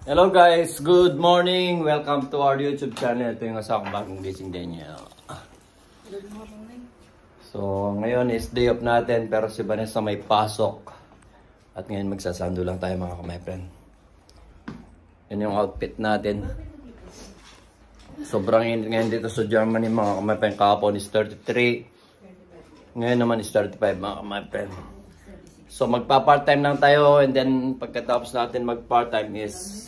Hello guys, good morning. Welcome to our YouTube channel. Ito yung asakong bagong gising din niya. Good morning. So, ngayon is day off natin pero si Vanessa may pasok. At ngayon magsasando lang tayo mga my friend. Yan yung outfit natin. Sobrang init ngayon dito sa Germany mga my friend. Kahapon is 33. Ngayon naman is 35 mga my friend. So magpa-part-time lang tayo and then pagkatapos natin mag-part-time is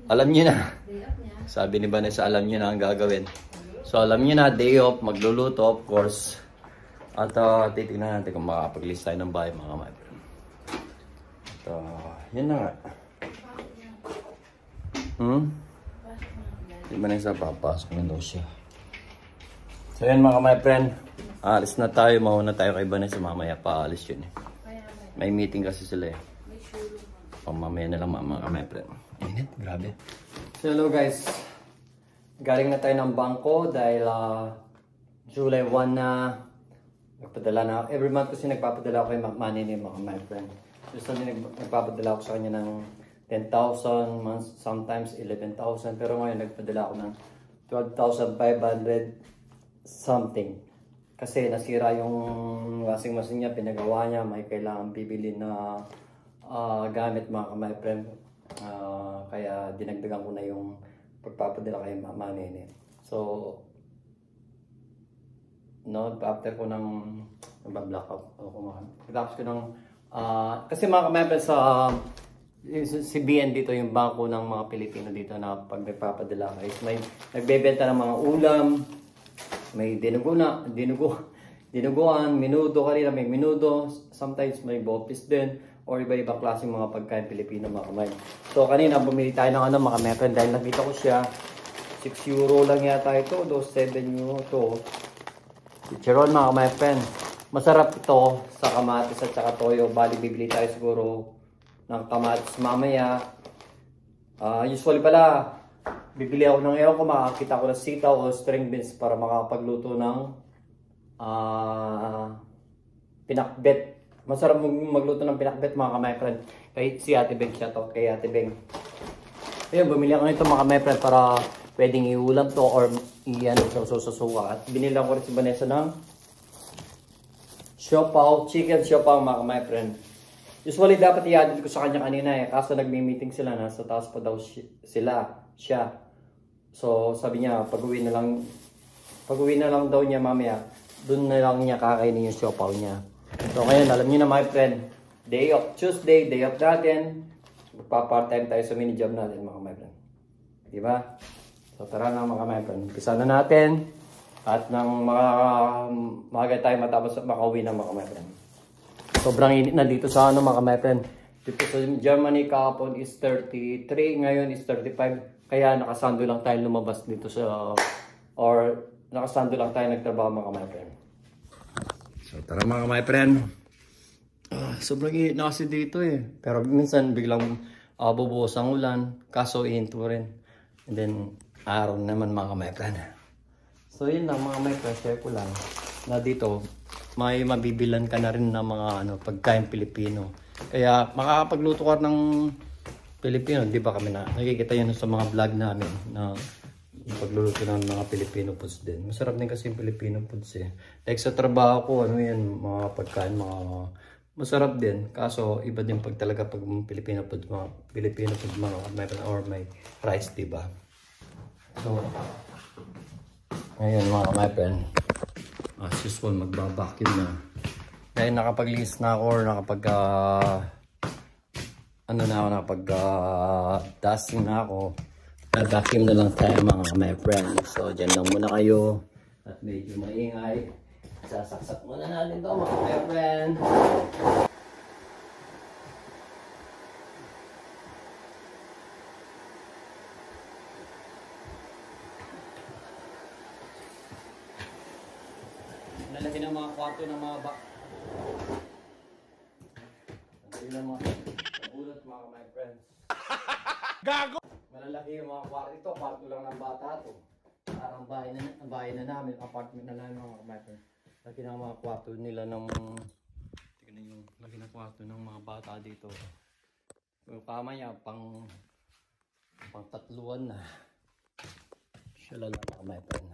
alam niyo na. Sabi ni Vanessa, alam niyo na ang gagawin. So alam niyo na, day off, magluluto of course. At titignan natin kung makapag-list tayo ng bahay mga my friend. At yun na nga. Si Vanessa papasok na daw siya. So yun mga my friend. Alis na tayo, mauna tayo kay Vanessa mamaya paalis yun eh. May meeting kasi sila eh. Mamaya na lang mga my friend. Init, grabe. So hello guys. Galing na tayo ng bangko dahil July 1 na nagpadala na. Every month kasi nagpapadala ako kay money ni mga my friend. So nagpapadala ako sa kanya ng 10,000, sometimes 11,000. Pero ngayon nagpadala ako ng 12,500 something. Kasi nasira yung washing machine niya, pinagawa niya, may kailangan bibili na gamit mga my friend. Kaya dinagdagan ko na yung pagpapadala kay Mama Nene. So, no, after ko ng blackout ako mga. Tapos ko ng kasi mga my friend sa si BN dito yung bangko ng mga Pilipino dito na pag nagpapadala guys, may nagbebenta ng mga ulam, may dinuguan, minudo kanina, may minudo, sometimes may bopis din, or iba-ibang klaseng mga pagkain Pilipino mga kamay. So kanina bumili tayo ng mga meron dahil nakita ko siya, 6 euro lang yata ito, 7 euro to. Chicharon mga kamay friend. Masarap ito sa kamatis at saka toyo. Bali bibili tayo siguro ng kamatis mamaya. Usually pala, bibili ako ng ewan ko, makakita ko ng sitaw o string beans para makapagluto ng pinakbet. Masarap magluto ng pinakbet mga my friend. Kay si Ate Beng, shoutout kay Ate Beng. Ayun, bumili ako nito mga my friend para pwedeng iulam to or iyan sa susuka. At binili ko rin si Vanessa ng siopaw, chicken siopaw mga my friend. Usually dapat i-add ko sa kanya kanina eh. Kaso nagmi-meeting sila, nasa taas pa daw siya. So sabi niya, pag-uwi na lang daw niya mamaya, dun na lang niya kakainin yung siopaw niya. So ngayon, alam niyo na my friend, day off Tuesday, day off natin. Magpa-part-time tayo sa mini job natin mga my friend. Diba? So tara na mga my friend. Umpisa na natin. At nang maaga tayo matapos at makauwi na mga my friend. Sobrang init na dito sa mga my friend. Dito sa Germany kahapon is 33, ngayon is 35. Kaya nakasando lang tayo lumabas dito sa, or nakasando lang tayo nagtrabaho mga my friend. So tara mga my friend. Sobrang init na kasi dito eh. Pero minsan biglang bubuhos ang ulan. Kaso ihinto rin. And then araw naman mga my friend. So yun lang mga my friend. Share ko lang na dito may mabibilan ka na rin ng mga pagkain Pilipino. Kaya makakapagluto ka ng Pilipino. Di ba kami na nakikita yan sa mga vlog namin na yung pagluluto ng mga Filipino foods din. Masarap din kasi yung Filipino foods eh. Like sa trabaho ko, mga pagkain, masarap din. Kaso iba din pag talaga pag Filipino food, or may rice, diba? So, ngayon mga my friend, as usual magbabacuum na. Dahil nakapag-list na ako or dusting na ako. Vacuum na lang tayo mga my friend. So dyan lang muna kayo. At medyo maingay. Sasaksak muna natin ito mga my friend. Lalaki ng mga kwarto ng mga Lalaki ng mga ulot mga my friends. Gago! Malalaki yung mga kwarto. Ito, kwarto lang ng bata to. Parang bahay na namin, apartment na namin mga my friend. Laki ng mga kwarto nila ng Tignan yung laki ng kwarto ng mga bata dito. Yung kama niya pang Pang tatluan na. Siya lang mga my friend.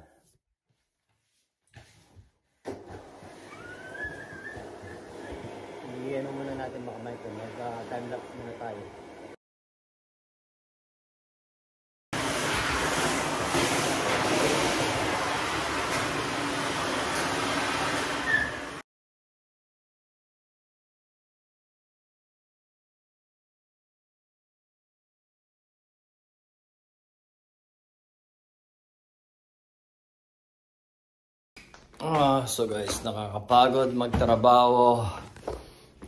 Iyan muna natin mga my friend. Mag-time lapse muna tayo. So guys, nakakapagod magtrabaho.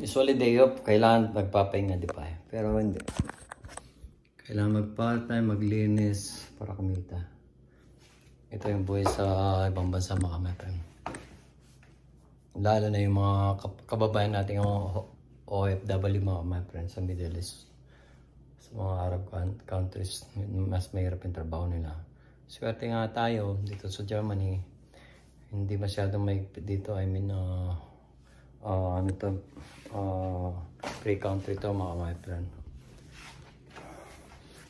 Usually day off, kailangan magpapahinga, di ba? Pero hindi. Kailangan mag-part-time, maglinis para kumita. Ito yung buhay sa ibang bansa mga kapatid. Lalo na yung mga kababayan natin yung OFW mga kapatid sa Middle East. Sa mga Arab countries, mas mahirap yung trabaho nila. Swerte nga tayo dito sa Germany. Hindi masyadong maigpit dito. I mean, free country to mga my friend.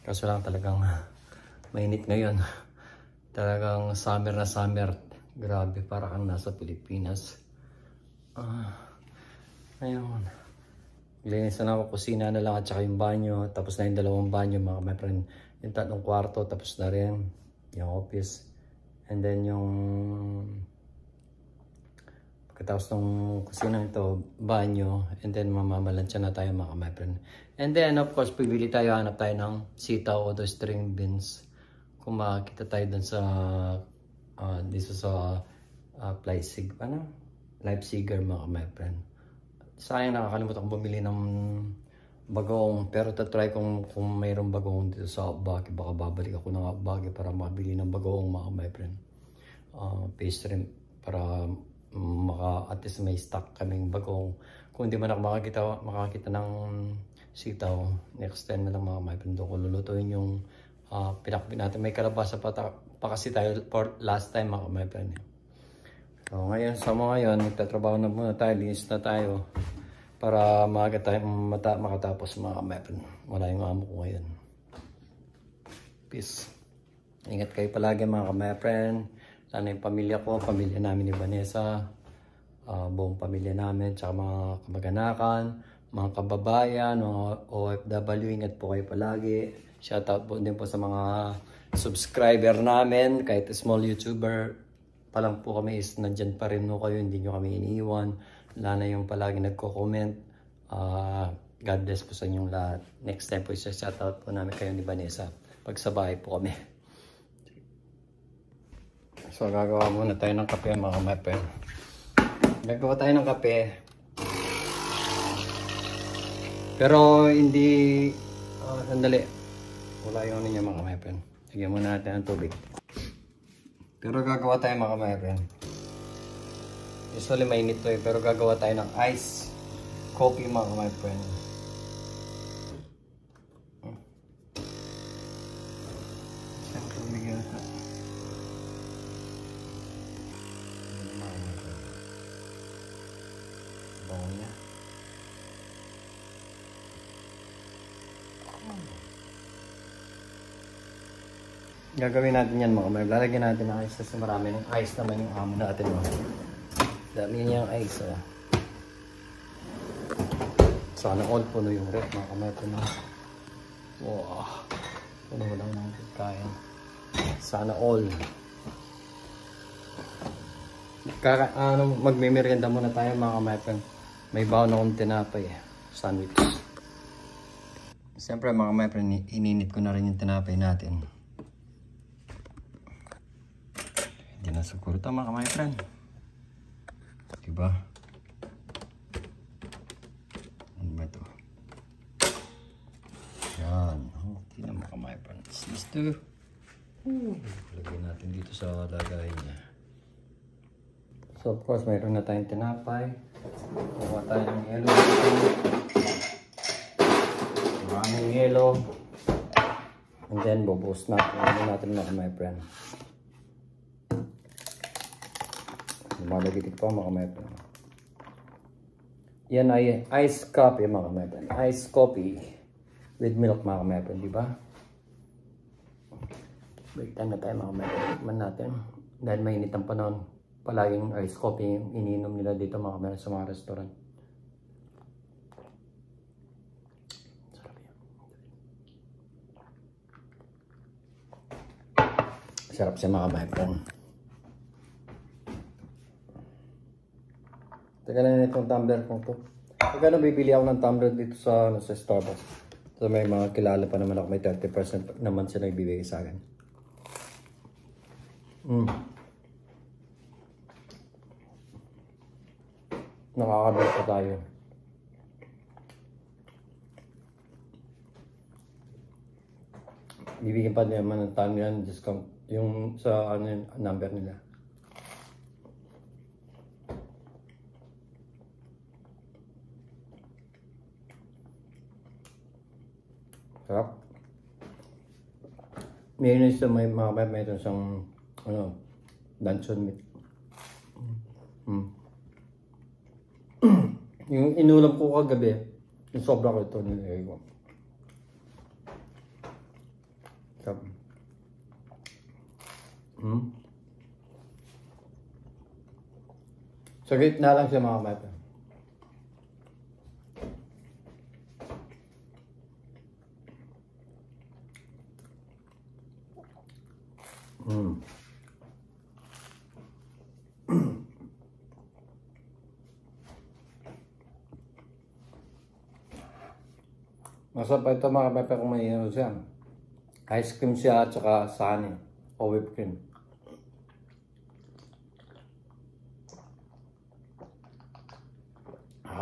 Kaso lang talagang mainit ngayon. Talagang summer na summer. Grabe, para kang nasa Pilipinas. Ayun. Linisan ako, kusina na lang at saka yung banyo. Tapos na yung dalawang banyo mga my friend. Yung tatlong kwarto, tapos na rin. Yung office. And then yung pagkatapos ng kusina ito, banyo, and then mamamalansya na tayo mga my friend. And then of course, pibili tayo, hanap tayo ng sitaw o the string beans. Kung makakita tayo dun sa dito sa Leipziger mga my friend. Sayang nakakalimutan kong bumili ng bagong, pero tatry kung mayroong bagong dito sa Baki. Baka babalik ako ng Baki para mabili ng bagong mga my friend. Pastry para at least may stock kaming bagong. Kung hindi man ako makakita ng sitaw, next time na lang mga my friend, ko lulutuin yung pinakbit natin. May kalabasa pa kasi tayo for last time mga my friend. So ngayon, sa mga ngayon, nagtatrabaho na muna tayo, linis na tayo para maaga tayo makatapos mga my friend. Wala yung amo ko ngayon. Peace. Ingat kayo palagi mga my friend. Sana yung pamilya ko, pamilya namin ni Vanessa, buong pamilya namin, tsaka mga kamag-anakan, mga kababayan, mga OFW, ingat po kayo palagi. Shoutout po din po sa mga subscriber namin, kahit small YouTuber pa lang po kami is nandyan pa rin no kayo, hindi nyo kami iniiwan. Lalo na yung palagi nagko-comment. God bless po sa inyong lahat. Next time po isa-shoutout po namin kayo ni Vanessa pag sa bahay po kami. So gagawa muna tayo ng kape mga kapatid. Gagawa tayo ng kape. Pero hindi sandali. Wala yung ano niya mga kapatid. Lagyan muna natin ng tubig. Pero gagawa tayo mga kapatid. Usually mainit to pero gagawa tayo ng ice coffee mga kapatid. Gagawin natin yan mga kapatid. Lalagyan natin ng ice kasi marami ng ice naman yung amo natin. Dami niya yung ice. Sana all puno yung rep mga kapatid. Wow. Puno lang ng pagkain. Sana all. Magme-merienda muna tayo mga kapatid. May baon akong tinapay. Sandwich. Siyempre mga kapatid, ininit ko na rin yung tinapay natin. Hindi na siguro tama ka my friend. Diba? Ano ba ito? Yan. Hindi na maka my friend. Sister. Lagyan natin dito sa lagay niya. So of course mayroon na tayong tinapay. Kuha tayo ng yelo. Maraming yelo. And then bubuhos natin na my friend. Malagigit pa mga kapatid. Yan ay iced coffee mga kapatid. Iced coffee with milk mga kapatid, di ba? Break time na tayo mga kapatid. Tikman natin. Dahil mainit ang panahon. Palaging ice coffee yung iniinom nila dito mga kapatid sa mga restaurant. Sarap yan. Sarap siya mga kapatid. Teka lang itong tumbler kong to. Pagka bibili ako ng tumbler dito sa Starbucks. So may mga kilala pa naman ako. May 30% naman sila ibibigay sa akin. Nakakabit pa tayo. Bibigyan pa naman ng time yan, discount. Yung sa ano yung number nila. Sarap. Mayroon sa may mga mayroon siyang ano, luncheon meat. Yung inulam ko kagabi, yung sobra ko ito nilagay ko. Sarap. Sa gitna lang siya mga mata. Masarap ito mga pepe kung may ano siya. Ice cream siya at saka honey o whipped cream.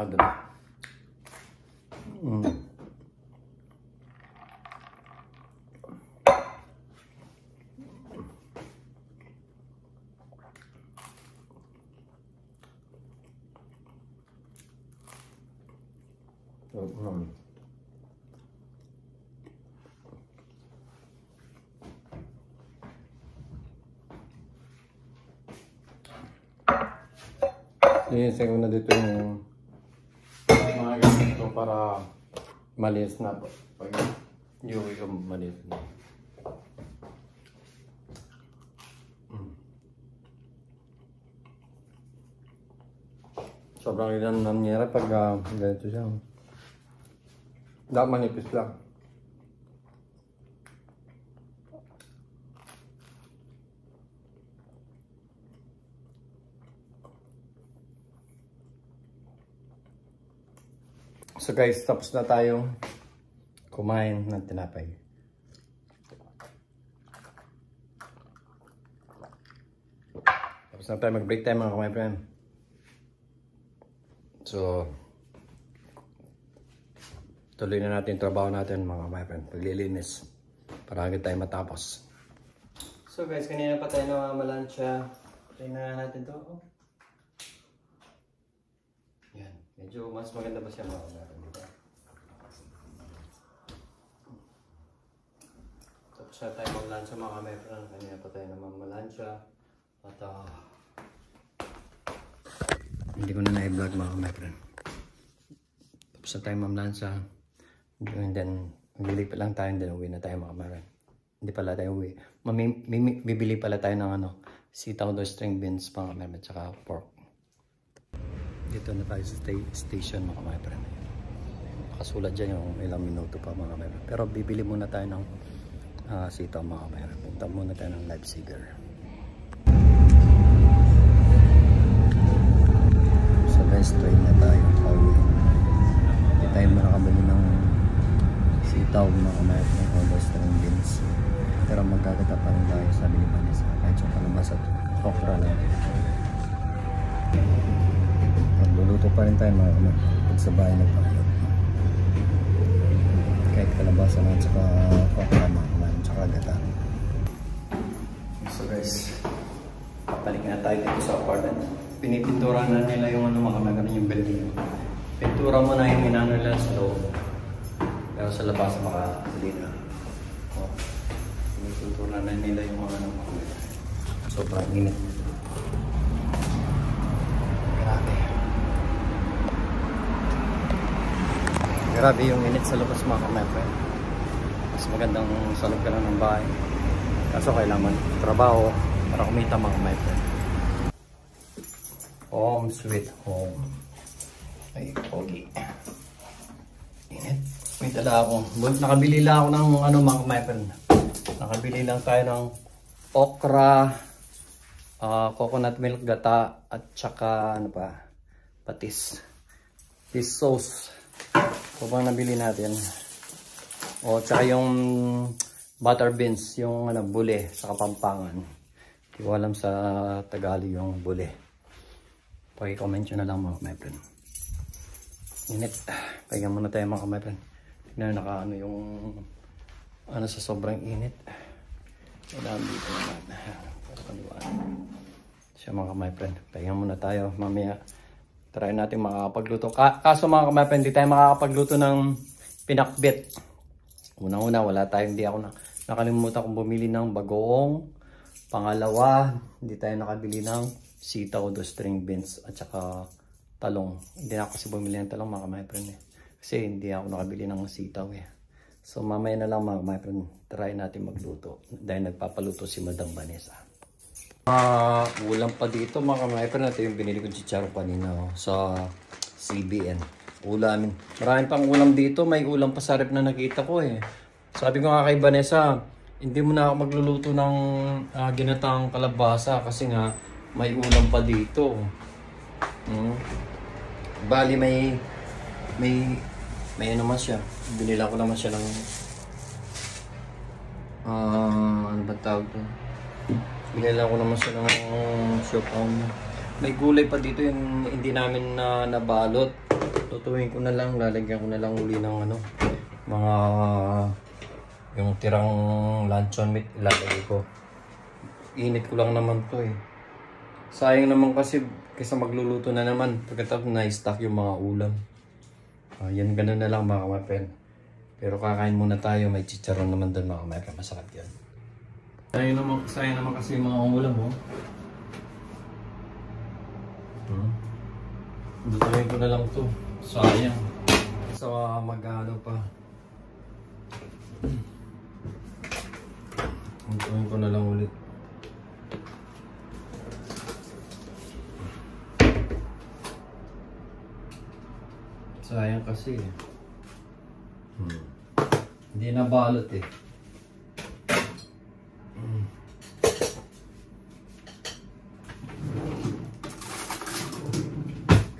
Diba? Iisay ko na dito yung mga ganito para malinis na po. Pag yung malinis na. Sobrang ilan nangyari pag ganito siya. Dapat manipis lang. So guys, tapos na tayong kumain ng tinapay. Tapos na tayo mag-break time mga my friend. So, tuloy na natin yung trabaho natin mga my friend. Paglilinis. Para agad tayo matapos. So guys, kanina pa tayo namamalansya. Tingnan natin to. Yan. Medyo mas maganda pa siya mga natin. Tapos na tayo maglansya mga my friend. Kanina pa tayo namamalansya. At hindi ko na na-vlog mga my friend. Tapos na tayo mamlansya. And then, bibili pa lang tayo, then uwi na tayo mga friend. Hindi pala tayo uwi. Bibili pala tayo ng ano, sitaw do string beans mga friend, at saka pork. Dito na tayo sa station mga friend. Nakasulat dyan yung ilang minuto pa mga friend. Pero bibili muna tayo ng sitaw mga friend. Punta muna tayo ng Leipziger. So guys, train na tayo. Hindi tayo makakabili ng sitaw mga American o western beans. Pero magkakita pa rin tayo sabi ni Vanessa. Kahit yung kalabas at okra lang. Magluluto pa rin tayo mga American. Pag sa bahay nagpakilot. Kahit kalabasan at saka okra mga American. Tsaka gata. So guys, balik na tayo dito sa apartment. Pinipintura na nila yung ano mga American yung building. Pintura mo na yung inano nila sa loob. Pero sa labas makakali na. Pinipintura na nila yung mga ano mga. Sobrang init. Grabe. Grabe yung init sa labas mga friend. Mas magandang sa loob ka lang ng bahay. Kaso kailangan trabaho para kumita mga my friend. Home sweet home. Ay, pogi. Init. May tala ako. Nakabili lang ako ng ano mga my friend. Nakabili lang tayo ng okra, coconut milk gata, at saka ano pa, patis. Fish sauce. Ito bang nabili natin. O, tsaka yung butter beans, yung ano, bule sa Kapampangan. Hindi ko alam sa Tagalog yung bule. Paki-comment nyo na lang mga my friend. Init. Pahinga muna tayo mga my friend. Tignan naka ano yung ano sa sobrang init. Wala dito naman. Para kaliwaan. Siya mga my friend. Pahinga muna tayo. Mamaya try natin makakapagluto. Kaso mga my friend, hindi tayo makakapagluto ng pinakbit. Unang-una, hindi ako nakalimutan kong bumili ng bagoong. Pangalawa, hindi tayo nakabili ng sitaw o string beans at saka talong. Hindi na ako kasi bumili ng talong mga my friend. Kasi hindi ako nakabili ng sitaw eh. So mamaya na lang mga my friend, try natin magluto. Dahil nagpapaluto si Madam Vanessa. Ulam pa dito mga my friend. Ito yung binili kong chicharon kanina sa CBN. Ulamin. Maraming pang ulam dito. May ulam pa sa rep na nakita ko eh. Sabi ko nga kay Vanessa, hindi mo na ako magluluto ng ginatang kalabasa kasi nga may ulam pa dito. Bali may naman siya. Binila ko naman siya ng ano ba tawag to? Binila ko naman siya ng siopaw. May gulay pa dito yung hindi namin nabalot. Tutuwin ko na lang, lalagyan ko na lang uli ng ano, mga yung tirang luncheon meat ilalagay ko. Init ko lang naman to eh. Sayang naman kasi magluluto na naman pagkatapos na-stock yung mga ulam. Yan, ganun na lang mga my friend. Pero kakain muna tayo, may chicharon naman doon mga my friend, masarap yan. Sayang naman kasi yung mga ulam mo. Lutuin ko na lang to. Sayang. So mag-ano pa. Lutuin ko na lang ulit. Sayang kasi eh. Hindi nabalot eh.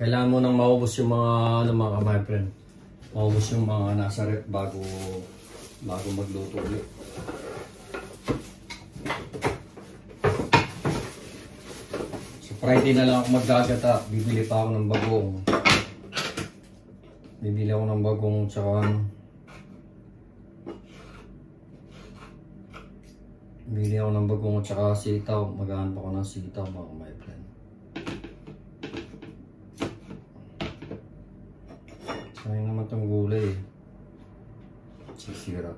Kailangan mo nang maubos yung mga ano mga my friend. Maubos yung mga nasa rep bago magluto ulit. So Friday na lang ako maggagata. Bibili pa ako ng bagong. Bibili ako ng bagong tsaka bibili ako ng bagong tsaka sitaw. Maghahanap ako ng sitaw mga my friend. Sayang naman itong gulay eh. Sisira.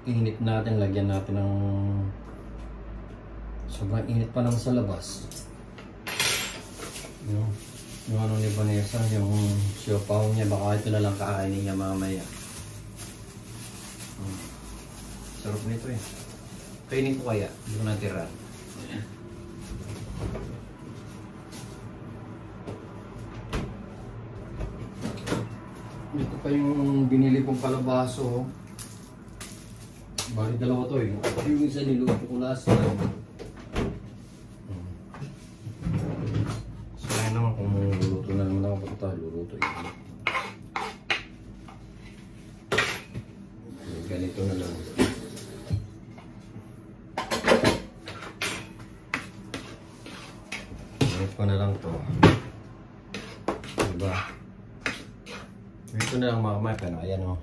Init natin, lagyan natin ng sobrang init pa naman sa labas. Yung ano ni Vanessa, yung siopaw niya, baka ito na lang kakainin niya mamaya. Sarap nito eh. Kainin ko kaya, hindi ko natira. Ito pa yung binili kong palabaso. Bali dalawa to eh. Yung isa niluto ko last time. So ayun naman kung luluto na naman ako pagkata, luluto yun. Ganito na lang. Ganito ko na lang to. Diba? Ito na lang mga kamay, no? Ayan o.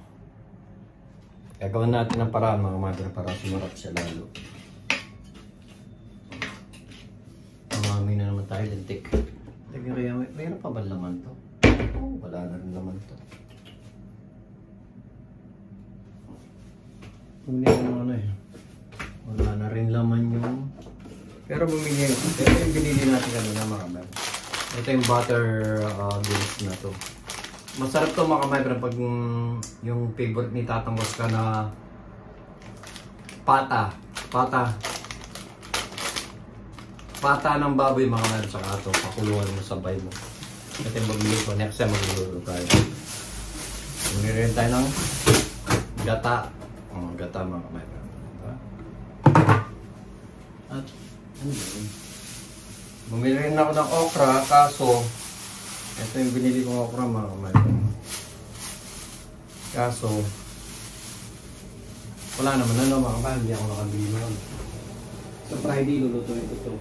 Gagawin natin ng paraan mga kamay para sumarap siya lalo. Mamami na naman tayo lintik. Kaya mayroon pa ba laman to? Oh, wala na rin laman to. Hindi ko ano eh. Wala na rin laman yung... Pero bumili. Pero yung binili natin kanina mga kamay. Ito yung butter beans na to. Masarap to mga kamay pag yung favorite ni Tatang Oscar na pata. Pata ng baboy mga kamay. Saka ito, pakuluan mo, sabay mo. Ito yung magluluto. Next time magluluto tayo. Mayroon tayo ng gata. Gata mga kamay. At ano yun? Bumili rin ako ng okra, kaso ito yung binili kong okra mga kamay. Kaso wala naman mga kamay, hindi ako nakabili nun. Sa Friday lulutuin ko ito.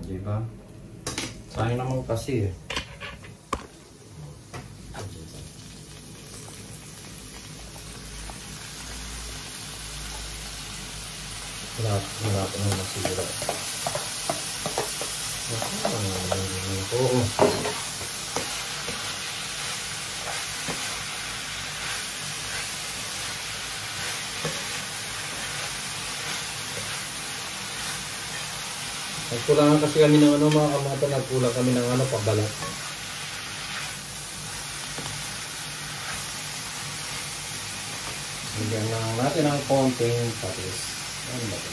Diba? Sayang naman kasi eh. Wala pa naman masira. Oo. Nagkulangan kasi kami ng mga kamata, nagkulang kami ng pabalat. Bigyan lang natin ng konting patis. Ano ba ito?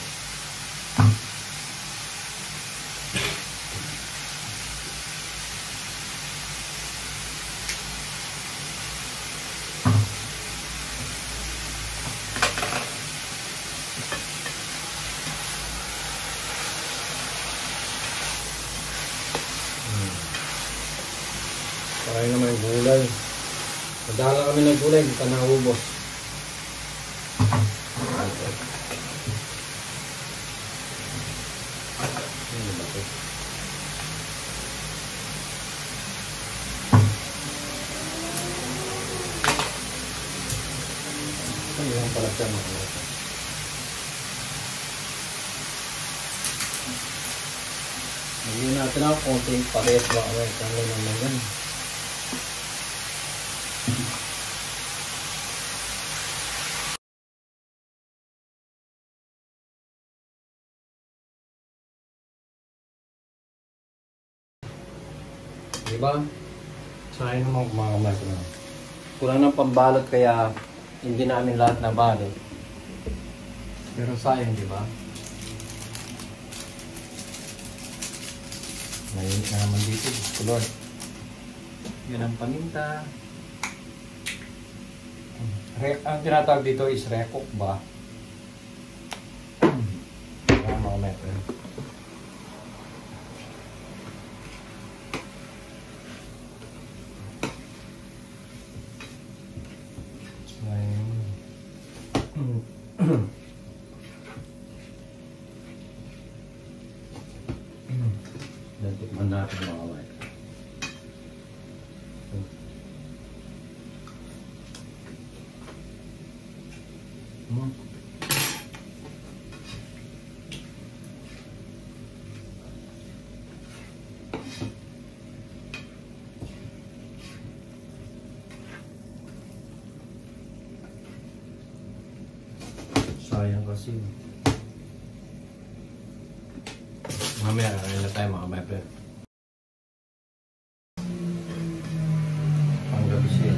Parang naman yung gulay. Nadala kami ng gulay, hindi ka naubos. Ayan pala siya mga kamay. Magiging natin ako konting pares ba kamay. Tanggal naman yan. Diba? Sayang naman mga kamay ko na. Kulang ng pambalot kaya hindi namin lahat na balot. Pero sayang, diba? Mainit na naman dito. Kulor. Yan ang paminta. Ang tinatawag dito is rekok ba? Mga metro. Tikman natin mga kamay. Sayang kasi. Mamaya, na tayo mga kamay. Panggabi siya.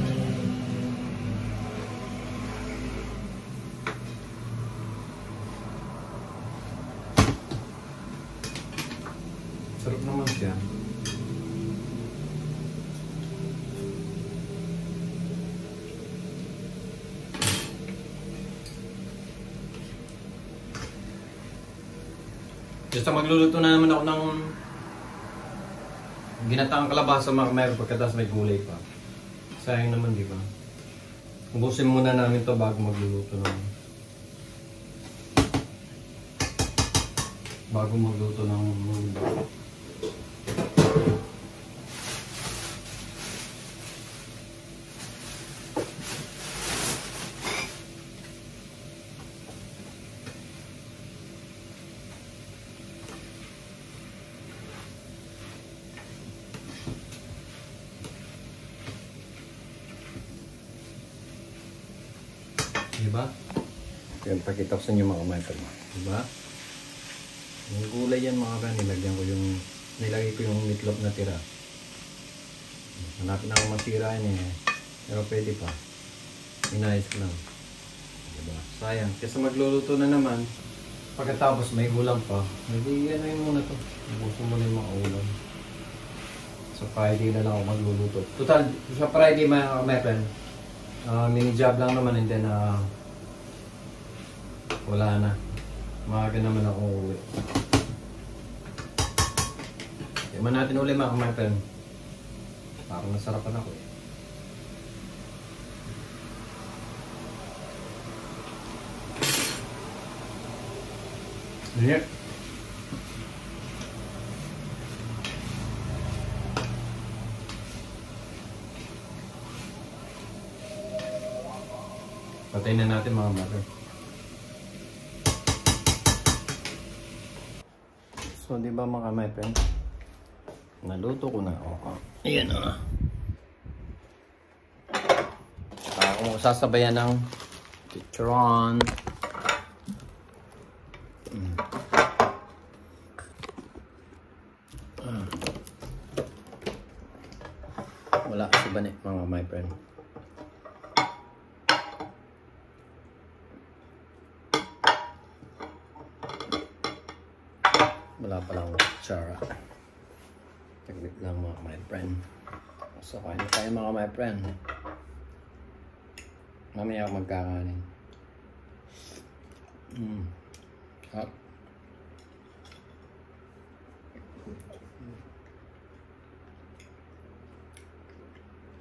Sarap naman siya. Basta magluluto na naman ako ng ginataang kalabasa mga kamay pagkatapos may gulay pa. Sayang naman, di ba? Ubusin muna namin to bago magluluto ng diba? Yan, pakita ko sa inyo mga kamay. Diba? Yung gulay yan mga kamay, nilagyan ko yung nilagay ko yung meatloaf na tira. Hanapin ako masira yun eh. Pero pwede pa. Inayos ko lang. Diba? Sayang. Kasi magluluto na naman. Pagkatapos may ulam pa. Hindi ano yun muna to. Gusto mo na yung mga ulam. So Friday na lang ako magluluto. Total, sa Friday my friend. Mini job lang naman and then wala na. Maaga naman ako uwi. Tignan natin ulit my friend. Parang nasarapan ako eh. Yeah. Patayin na natin mga mother. So, di ba mga my friend? Naluto ko na. Oh. Ayan na. Kung sasabayan ng chicharon. Wala si Bane mga my friend. Wala palang kutsara. Taglit lang mga my friend. So kain tayo mga my friend. Mamaya ako magkakanin. Hot.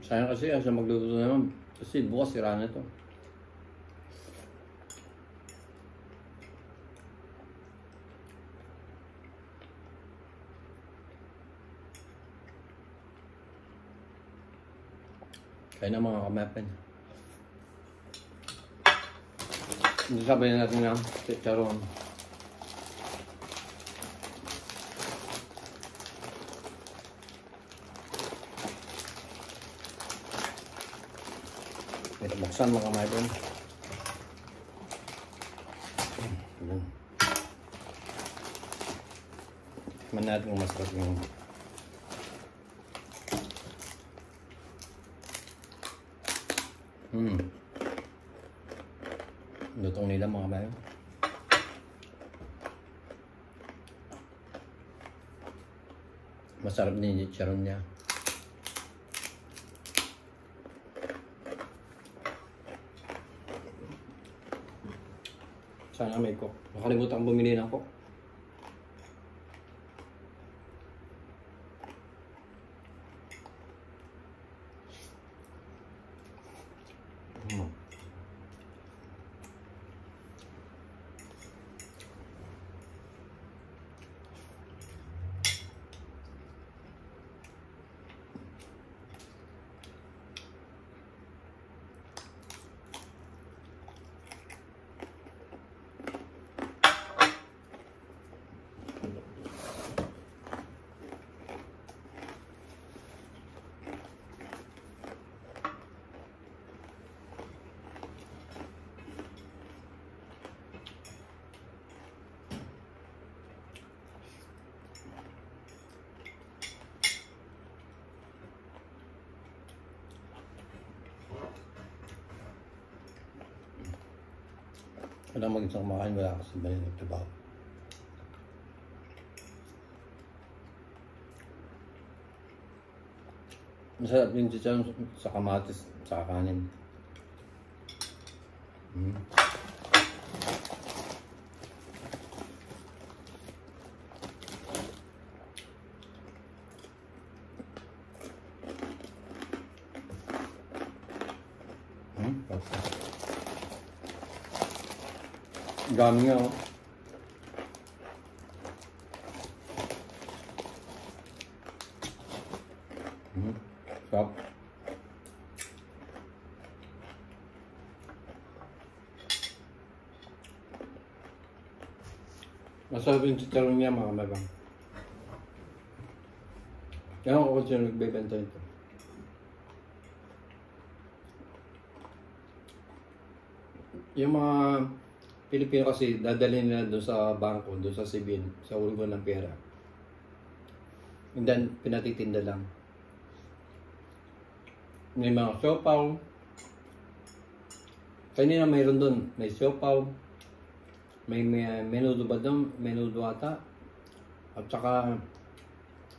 Sayang kasi siya magluluto naman. Kasi bukas sira na ito. Kaya na mga kamapan. Sabayan natin ng chicharon. Ito buksan mga kamapan. Tikman natin kung masarap yung lutong nila mga kabayo. Masarap din yung chicharon niya. Sana may coke. Nakalimutan kong bumili ng coke. Wala mag-isang kumakain, wala kasi ba yung nagtrabaho. Masarap yung chicharon sa kamatis, sa kanin. Dami nga oh. Sarap. Masarap yung chicharon niya mga kababang. Kaya ako kasi nagbebenta ito. Yung mga Pilipino kasi dadalhin nila doon sa bangko, doon sa CBN, sa ulgo ng pera. And then, pinatitinda lang. May mga siopaw. Kanina mayroon doon. May siopaw. May menudo ba doon? Menudo ata. At saka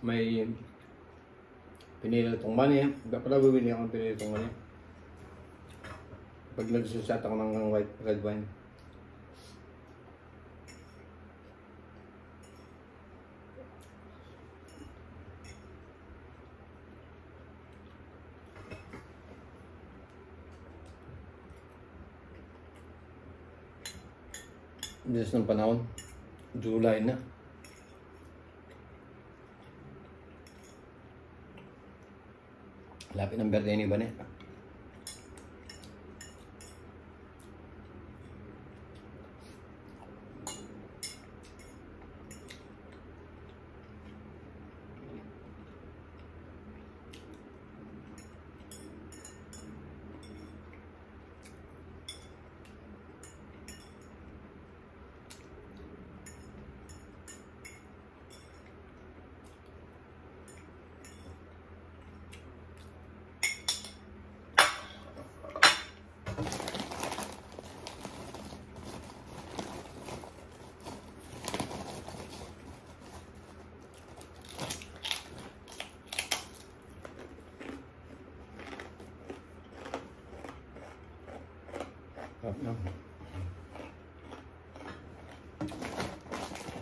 may pinilitong mani. Dapat bibili ako ng pinilitong mani. Pag nagsusat ako ng red wine. Bilis ng panahon. July na. Lapit ng birthday ni Bane.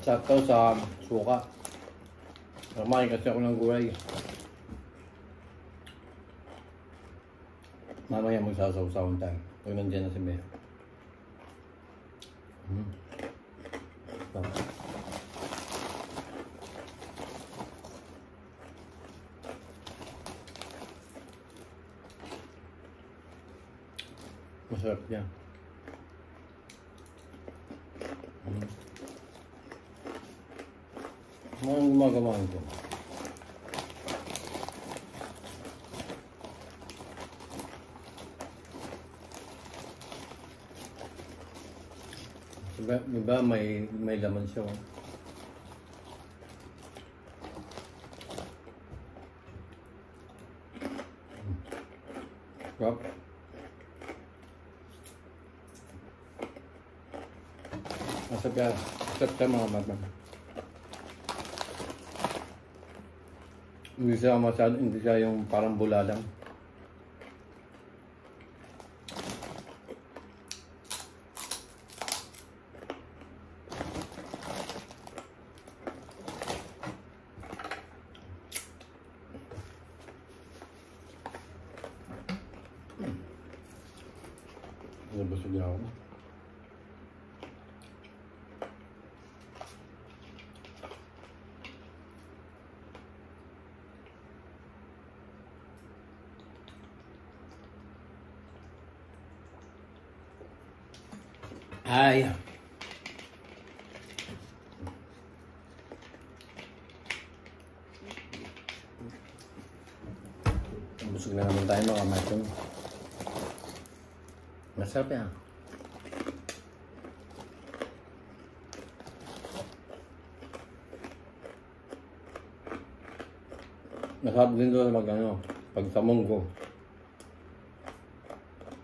Sakto sa suka. Kumain kasi ako ng gulay. Mamaya magsasaw-sawan tayo. Huwag nandiyan na si Bea. Masarap yan. Anong gumagawa nito? Diba may laman siya. Sarap. Masarap siya mga mata. Hindi siya masyado, hindi siya yung parang bulalang. Nabusog na ako. Ay. Busog na naman tayo mga matong. Masarap yan. Masarap din doon pag sa munggo.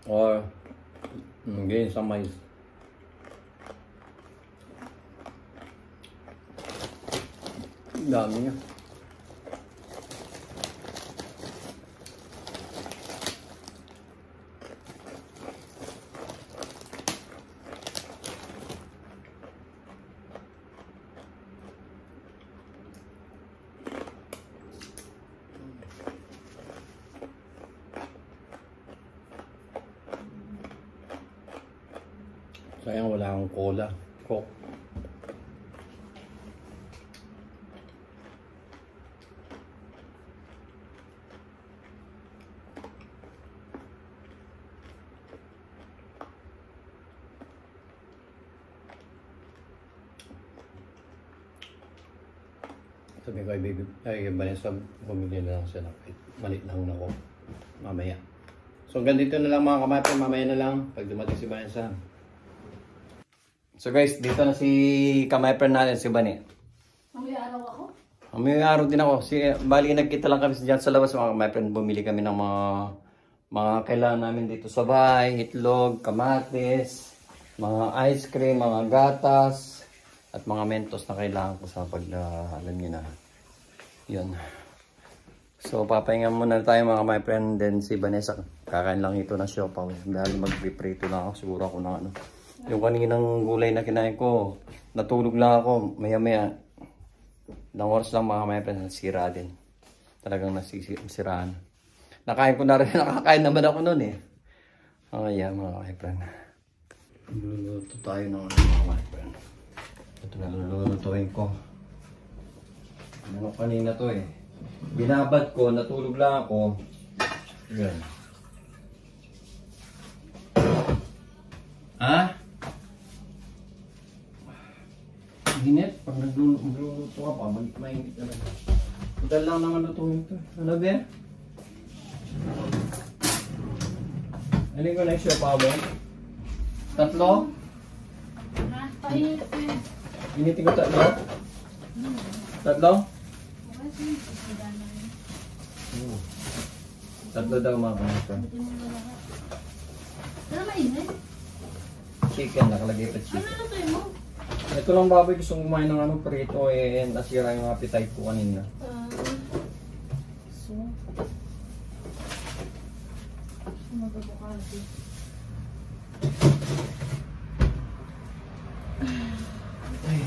Or ngayon sa mais. Dami niya. Sayang wala akong cola. Coke. Sabi ko ay Vanessa, bumili na lang siya ng malit lang na ko mamaya. So ganito na lang mga kamate, mamaya na lang pag dumating si Vanessa. So guys, dito na si kamay natin si Bani. Mamaya araw ako? May araw din ako. Bali, nagkita lang kami dyan sa labas. My friend, bumili kami ng mga kailangan namin dito sa bahay. Itlog, kamatis, mga ice cream, mga gatas, at mga mentos na kailangan ko sa alam nyo na. Yun. So, papahinga muna tayo mga my friend. Then si Vanessa, kakain lang ito na siopaw. Dahil mag-prito lang ako. Siguro ako ng ano. Yung kaninang gulay na kinain ko, natulog lang ako. Maya-maya. Ilang oras lang mga my friend, nasira din. Talagang nasiraan. Nakain ko na rin, nakakain naman ako nun eh. Yeah, mga my friend. Luluto tayo ng mga my friend. Ito na lulutuin ko. Ano kanina to eh. Binabad ko, natulog lang ako. Yan. Ha? Ginit, pag nagluluto ka pa, mainit na lang. Madal lang naman lutuin ito. Ano ba yan? Alin ko na yung siopaw mo? Tatlo? Ha? Painit ko yun. Initin ko tatlo? Tatlo? Tatlo daw mga kanito. Pero mainit. Chicken, nakalagay pa Ano chicken. lutuin mo? Ito lang baboy, gusto kong kumain ng prito eh, nasira yung appetite ko kanina. So, magabukado. Ay,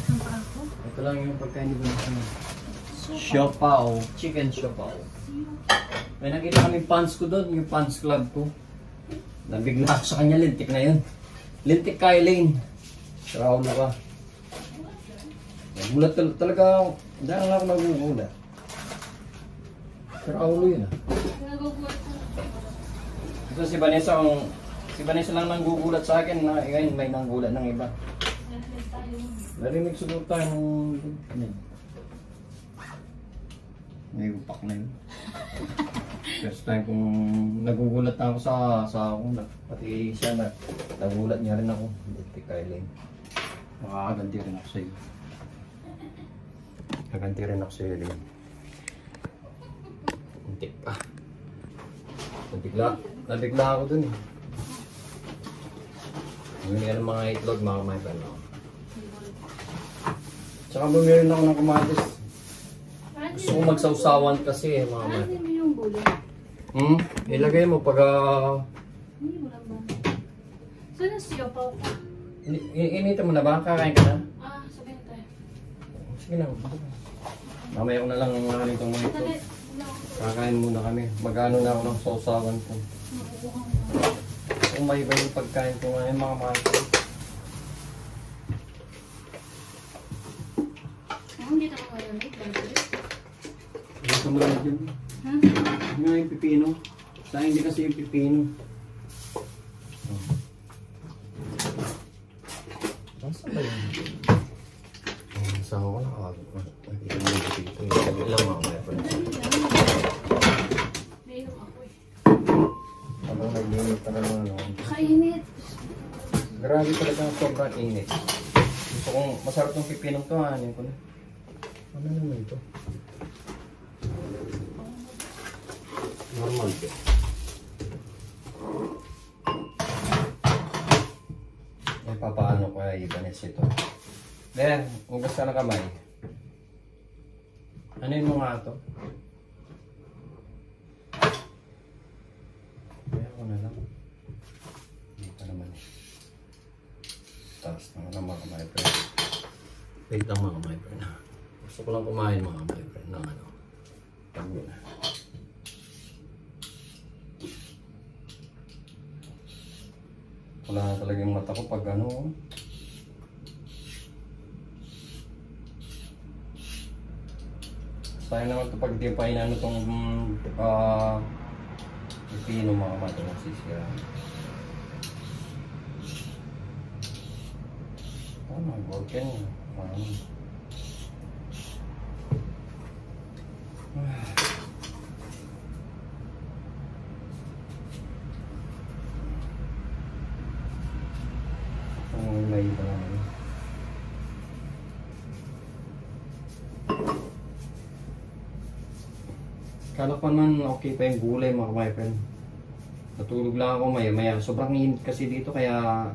Ang ako? ito lang yung pagkain di ba na siopaw, chicken siopaw. May nakita kami pants ko doon, yung pants club ko. Nabigla ako sa kanya, lintik na yun. Lintik kay Lane. Raulo ka. Nagulat talaga ako. Dahil ako nagugulat. Raulo yun ah. Nagugulat ko. Ito si Vanessa lang nang gugulat sa akin na ngayon may nanggulat ng iba. Narinig siguro tayo ng may upak na yun. First time kung nagugulat na ako sa akong pati siya na nagulat niya rin ako. Hindi Kylie. Makakaganti rin ako sa iyo. Kaganti rin ako sa iyo, Lynn. Untik pa. Nabigla ako dun eh. Bumili ka ng mga itlog, mga my friend. Tsaka bumili ako ng kamatis. Gusto ko magsawsawan kasi eh, mga my Ano mo yung gulay? Ilagay mo pag Hindi mo lang ba? Saan ang siopaw ka? Initin mo na ba? Kakain ka na? Sabihin tayo. Sige na. Mamaya ko na lang nakanin itong mga ito. Dali. Kakain muna kami. Mag-ano na ako ng sausawan ko. Makukuha mo. Kung may iba yung pagkain ko ngayon mga mahal ko. Hindi na ako malamig. Gusto mo lang dyan. Ha? Hindi nga yung pipino. Sa hindi kasi yung pipino. Saan ba yun? Saan ko lang ako. Nakikita mo yung pipino. Yung sabi lang mga my friends. Nainom ako eh. Habang nag-init pa naman ano. Kainit. Grabe talaga sobrang init. Gusto kong masarap ng pipinong to. Hanin ko na. Ano naman ito? Normal ito. May papaano ko ay Vanessa ito. Then, hugas ka na kamay. Ano yung mga ito? Kaya ko na lang. Hindi pa naman eh. Taas na mga my friend. Wait lang mga my friend. Gusto ko lang kumain mga my friend ng ano. Pagbo na. Wala na talaga yung mata ko pag ano. Sayang naman ito pag di pa inano itong pipino mga mata na sisira. Ano, broken. May iba naman. Kala ko man okay pa yung gulay mga my friend. Natulog lang ako maya-maya. Sobrang init kasi dito kaya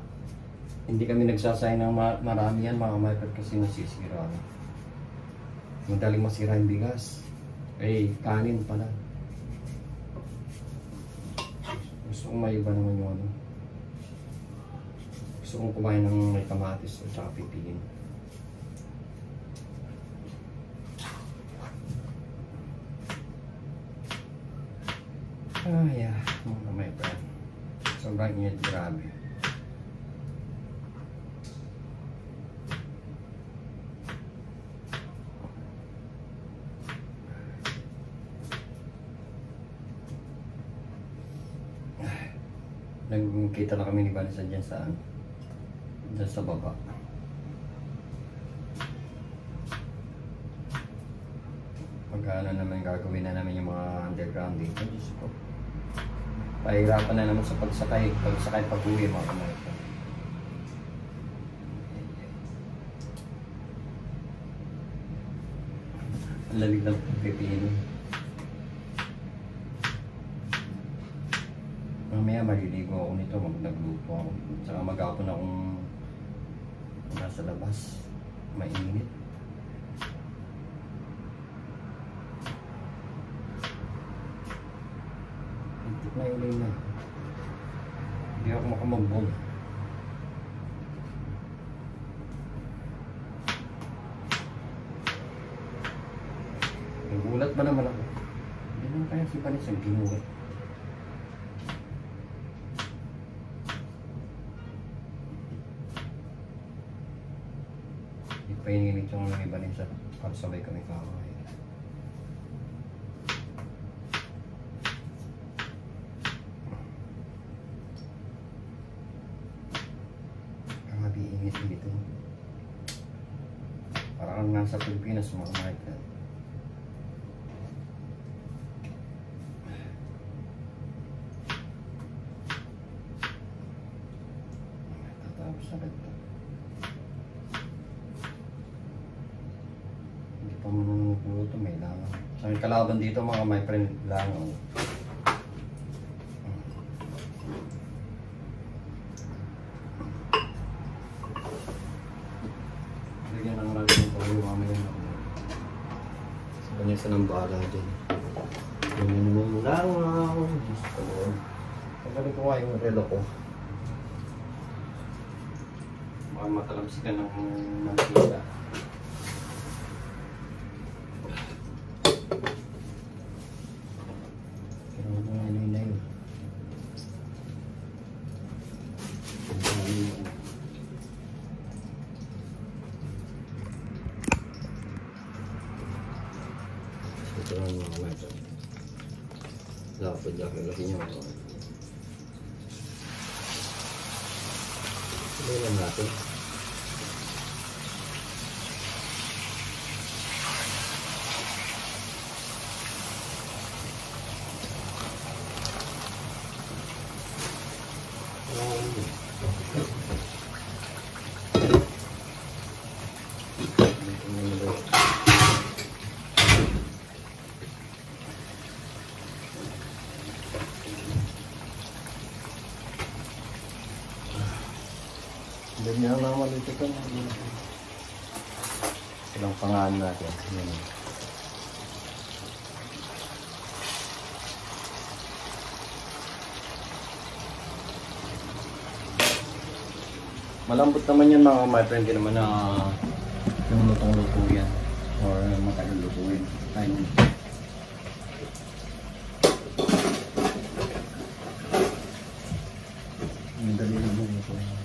hindi kami nagsasayang ng marami yan mga my friend kasi nasisira. Madaling masira yung bigas. Kanin pala. Gusto kong may iba naman yung ano. Gusto kong kumain ng may kamatis at saka pipinin. Mga my friend. Sobrang init, grabe. Nagkita na kami ni Vanessa dyan sa baba. Pagkaano naman gagawin na namin yung mga underground dito. Diyos ko. Pahirapan na naman sa pagsakay pag-uwi mga kamarita. Ang lalig ng pipino. Mamaya maliligo ako nito, nagluto ako. Saka mag-apon akong nasa labas. Mainit. Intik na yung lane na. Hindi ako makamagbog. Nagulat ba naman ako? Hindi naman kaya si Panis ang ginulat. Painginit yung iba rin sa sabay kami kakakain. Grabe init dito. Parang nasa Pilipinas mga market. Tatapos na ito. Ito may langaw. Sa kalaban dito mga my friend, langaw. Lagyan ng natin ito yung mamaya na. Sa kanya sa nambala dyan. Ganyan mo langaw. Diyos ko. Pagkaling ko nga yung relo ko. Baka matalamsikan ng mantika. Ito lang mga metal. Dapat laki niya mga metal. Ito lang natin. Ganyan naman ito ito. Ilang pangalan natin. Yan. Malambot naman yan mga my friend. Hindi naman na yung lutong-luto yan. Or matagal lutuin. Ayun. Yung dali na luto yan.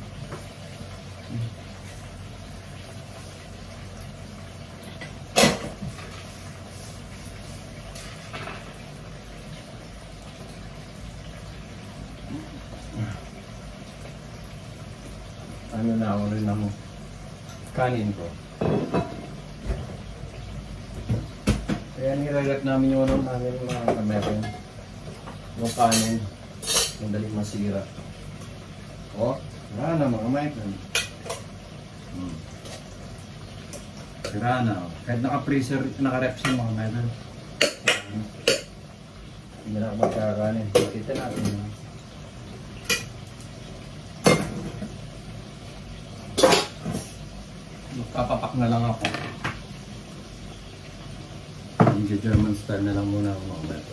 Ano na ako rin ang kanin ko. Kaya nirelap namin yung ano namin mga kameron. Yung kanin. Madaling masira. O, wala na mga maikon. Sira na. Kahit naka-freezer, naka-rep siya mga maikon. Hindi na ako magkakanin. Kita natin. Magpapapak na lang ako. Medyo German style na lang muna ako mga beto.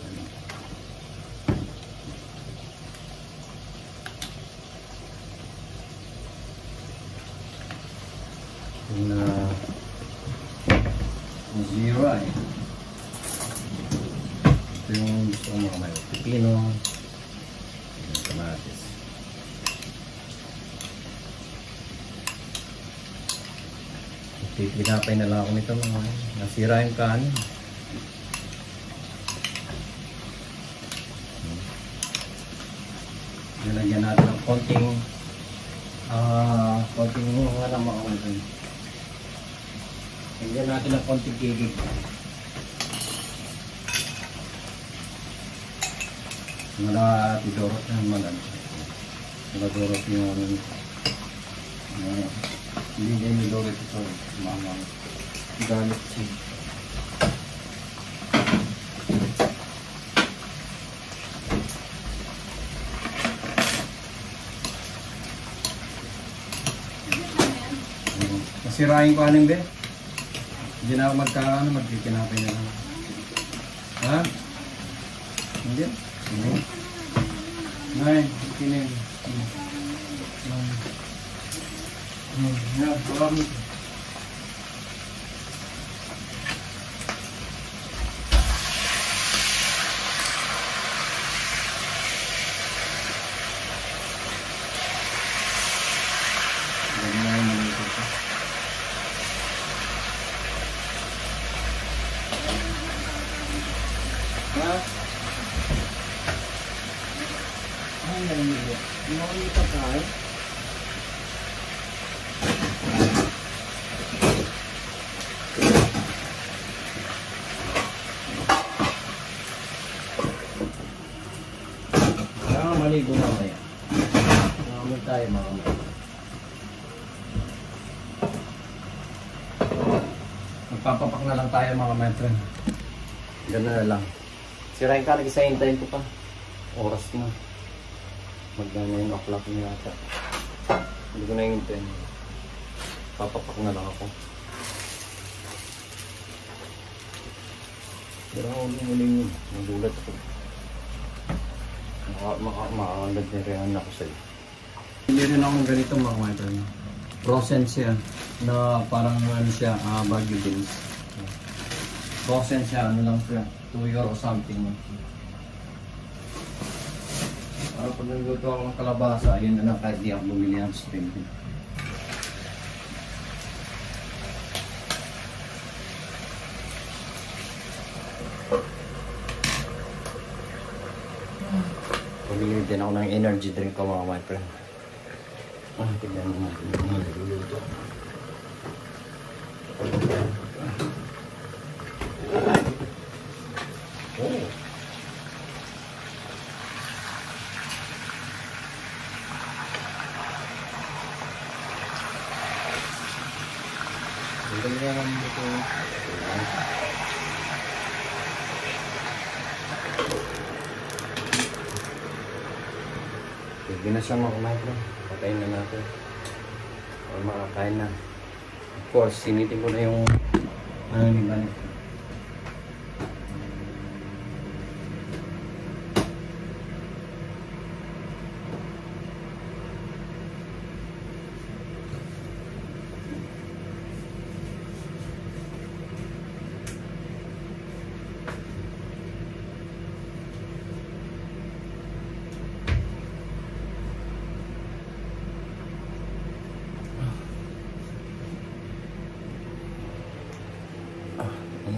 Na zero eh. Ito yung gusto ko mga may pipino, yung kamatis. Pinapay na lang ako nito mga nasira yung kanin. Nilagyan natin ng konting mga naman ako natin. Nilagyan natin ng konting kigig. Mga tidorot na magano. Mga dorot yung hindi din nidorot ito. Mga garlic seed. Masirain ko anong be? Hindi na ako magkikinapay na lang. Ha? Hindi? Hindi. Nay, kinin. Ya, tolong. Maligo na kaya. Makamod tayo mga. Magpapapak na lang tayo mga metro. Gano'n na lang. Sirain ka, nag-isahintayin ko pa. Oras na. Magdana yung o'clock na yata. Hindi ko na hintayin. Papapak na lang ako. Pero uling-uling yun. Nagulat ako. Makakagad na rin ako sa'yo. Hindi rin ako ng ganito mga metro. Frozen siya. Na parang ano siya, Baguio beans. Frozen siya, ano lang siya. 2 euro something. Para pag nagluto ako ng kalabasa, yun na lang kahit di ako bumili ng spring. Bumili din ako ng energy drink ko mga my friend. Tignan mo natin yung mga niluluto. Hindi na siya makumain. Patayin na natin. O makakain na. Of course, sinitin ko na yung ano ni Bani.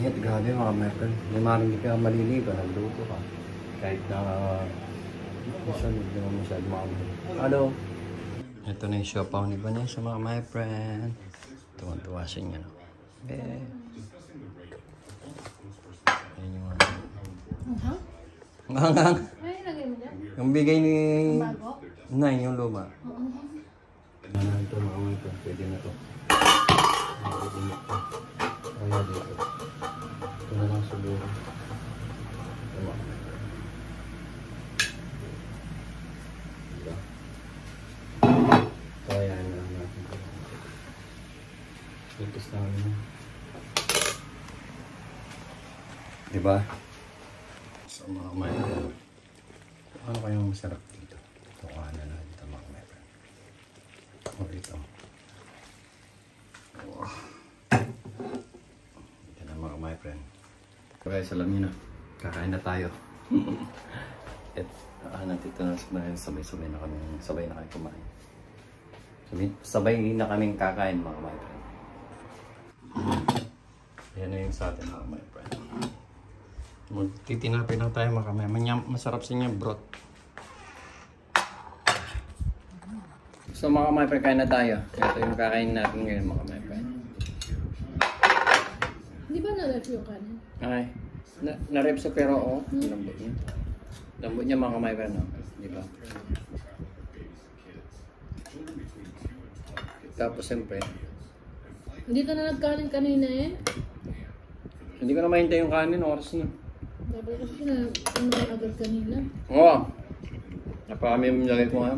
Ingat, grabe mga Michael. May marinig ka maliligo, nagluto ka. Kahit na minsan hindi naman masyado makamali. Hello! Ito na yung siopaw ni Vanessa mga my friend. Tuwan-tuwa siya niya. Ayan yung ano. Hanghang! Ay, lagay mo dyan? Yung bigay ni Bago? Nay, yung luma. Ano ito mga my friend, pwede na ito. Pwede na ito. Kaya dito. Ito na lang siguro. Tama. Sabi niya. Diba? So mga my friend, ano kayong masarap dito? Ito kahanan na dito mga my friend. O ito. Oh. Ito na mga my friend. Guys, alam niyo na. Kakain na tayo. At nandito na sabay-sabay na kami kumain. Sabay na kaming kakain mga my friend. Yan na yung sa atin mga my friend. Magtitinapin lang tayo mga kamay. Masarap sa inyo broth. So mga my friend, kain na tayo. Ito yung kakain natin ngayon mga my friend. Di ba na-ref yung kanin? Ay, na-rep sa pero lambot niya. Lambot niya mga my friend, di ba? Tapos siyempre, Hindi ka na nagkanin kanina eh. hindi ko na mahintay yung kanin, oras na. Dapat kasi na agad kanina. Oo. Napakami yung nilagay ko nga.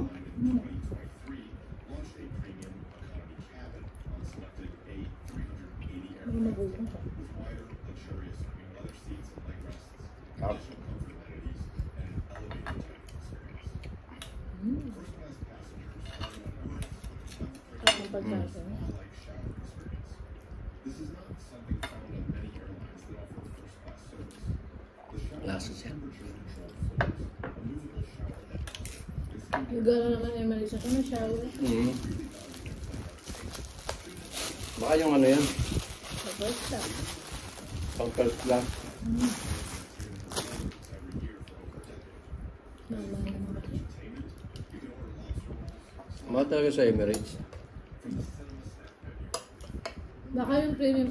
Ano magulang ka? Tapos, Ako ang pagkasa. lasa siya. Gano'n naman eh, malisa ko na shower. Baka yung ano yan, Sa first time. pang-first lang. Mama naman. Mahal talaga sa Emirates. Baka yung premium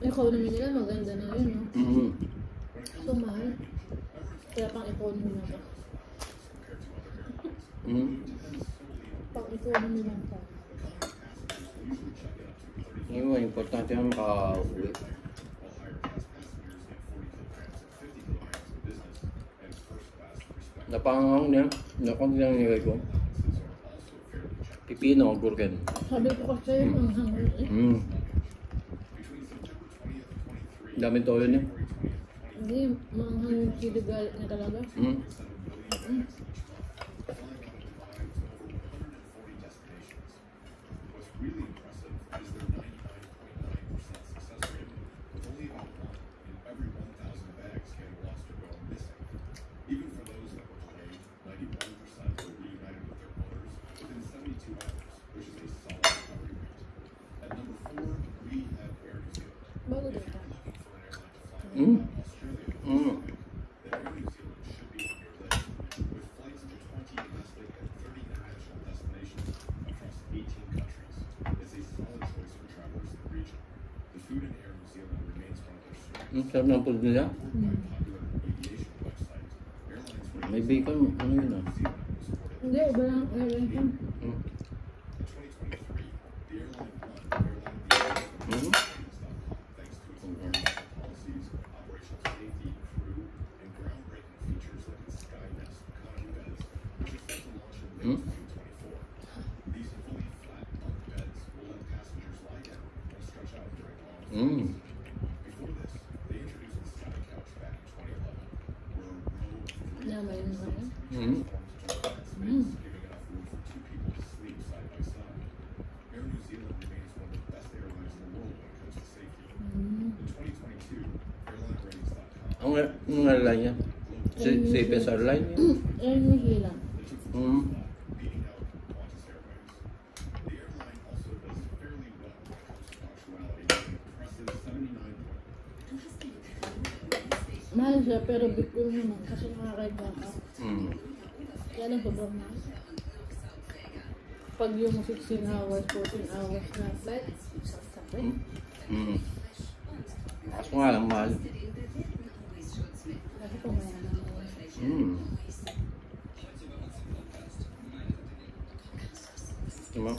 economy nila maganda na yun, no? So mahal. Kaya pang economy na ba? Pang economy lang pa. Yung importante na makauwi. Napangangong niya. Nakunti lang nilagay ko. Pipino, gurken. Sabi ko kasi ang hangin eh. Daming toyo niya. Hindi, manghang yung chili garlic niya talaga. Bago din ka. Sarap ng food nila. May bacon, ano yun ah? Hindi, iba lang airline ka. Naman yun ba yun? Ang airline niya? Safest airline niya? Air New Zealand. Mahal siya pero bigyan naman kasi nakakaibang ka. Kaya lang sobrang mahal. Pag yung 16 hours, 14 hours na flight, sakit. Kaso nga lang, mahal. Kasi pumayanan mo. Diba?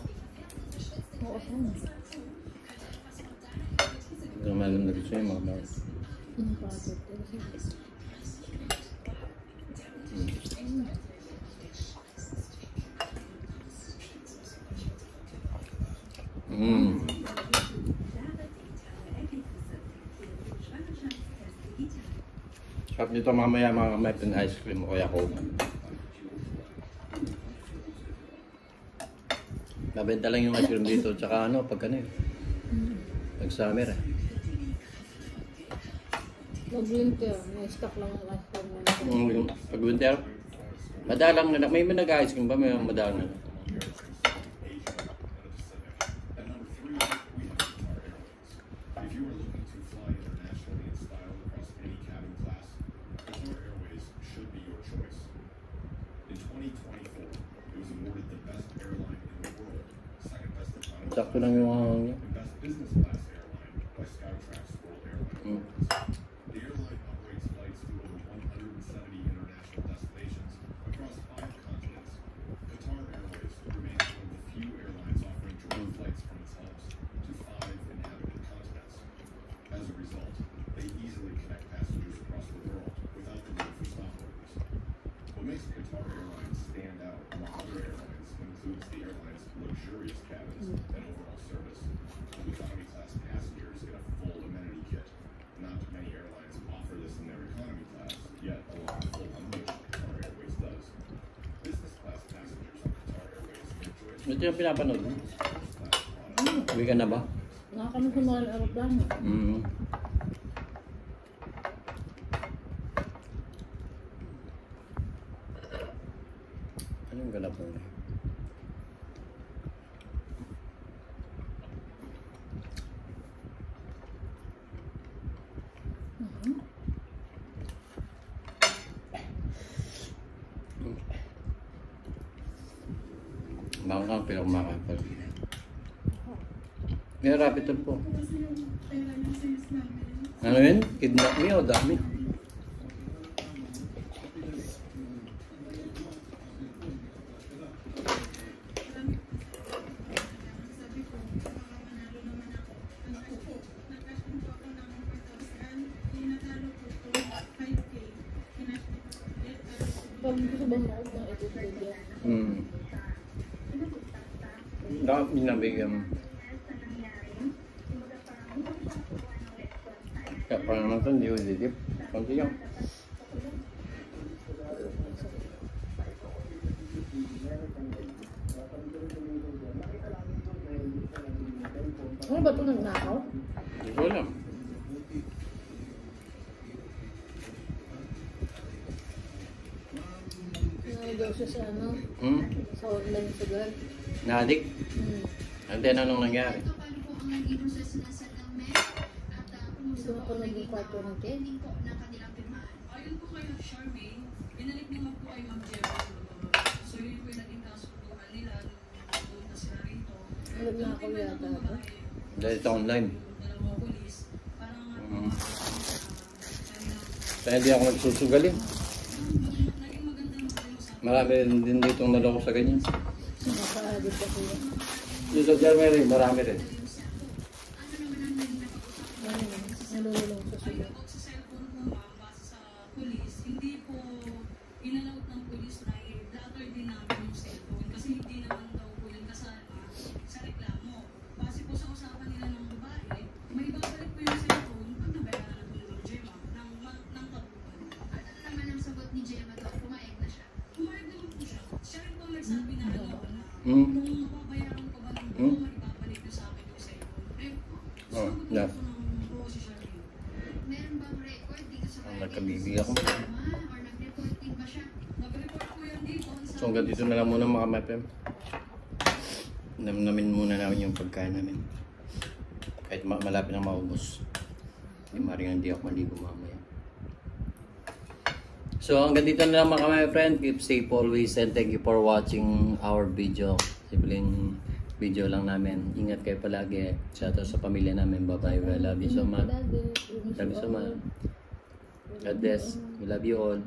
Oo, saan? Lumalam na rin siya yung mga mahal. Ang pagod. Tap nito mamaya mga may pen ice cream o kaya coke. Nabenta lang yung ice cream dito, tsaka ano, pag ano pag summer eh. Mag-winter, may stock lang ang ice cream. Pag winter, madalang na, may nag-ice cream ba? May madalang na. Sakto lang yung ito yung pinapanood mo? Uwi ka na ba? Nakakano sa mga aeroplano. Anong ganap mo? Baka kang pinakamakapal. May rapid tool po. Ano yun? Kidnap me o dami? Pag gusto bang maot ng ito, Dapat binabigyan. Kaya pa naman ito, hindi ko didip. Kunti lang. ano ba ito nagnakaw? Hindi ko alam. Naligaw siya sa ano? Sa online sa girl. Naadik? Ante, anong nangyari? Gusto mo ko naging kwarto ng Ken? Ayon po kay Charmaine, binalik naman po kay Ma'am Gemma. So yun po yung naging kasunduan nila nung punta sila rito. Nagnakaw yata ito. Dahil ito online. Dalawang polis. Parang Kaya hindi ako nagsusugalin. naging magandang mag-usap. Marami din ditong naloko sa ganyan. Nakaagad pa sila. Yung sa Germany, marami rin. Nalululong sa sila. Sa cellphone po ma'am, base sa polis, hindi po inalaut ng polis na i-blatter din namin yung cellphone kasi hindi naman daw po yun kasama sa reklamo. Base po sa usapan nila ng babae, may babalik po yung cellphone pag nabayaran na po ng Gemma ng tabuhan. At ano naman ang sagot ni Gemma doon? Pumayag na siya. Pumayag naman po siya. Siya rin po nagsabi na ano, na Hmm? kung mababayaran ko ba ng buo, maibabalik niyo sa akin yung cellphone. Eh, sumagot yeah. po ng buo si Charmaine. Meron bang record dito sa barangay? Nagkabibig ako. Or nag-report din ba siya? Nag-report po yan dito. So hanggang dito na lang muna mga mapem. Namnamin muna namin yung pagkain namin. Kahit malapit na maubos. Hindi ako maligo mamaya. So hanggang dito na lang mga friend. Keep safe always and thank you for watching our video. Simpleng video lang namin. Ingat kayo palagi. Shoutout sa pamilya namin. Bye bye. We love you so much. Love you so much. God bless. We love you all.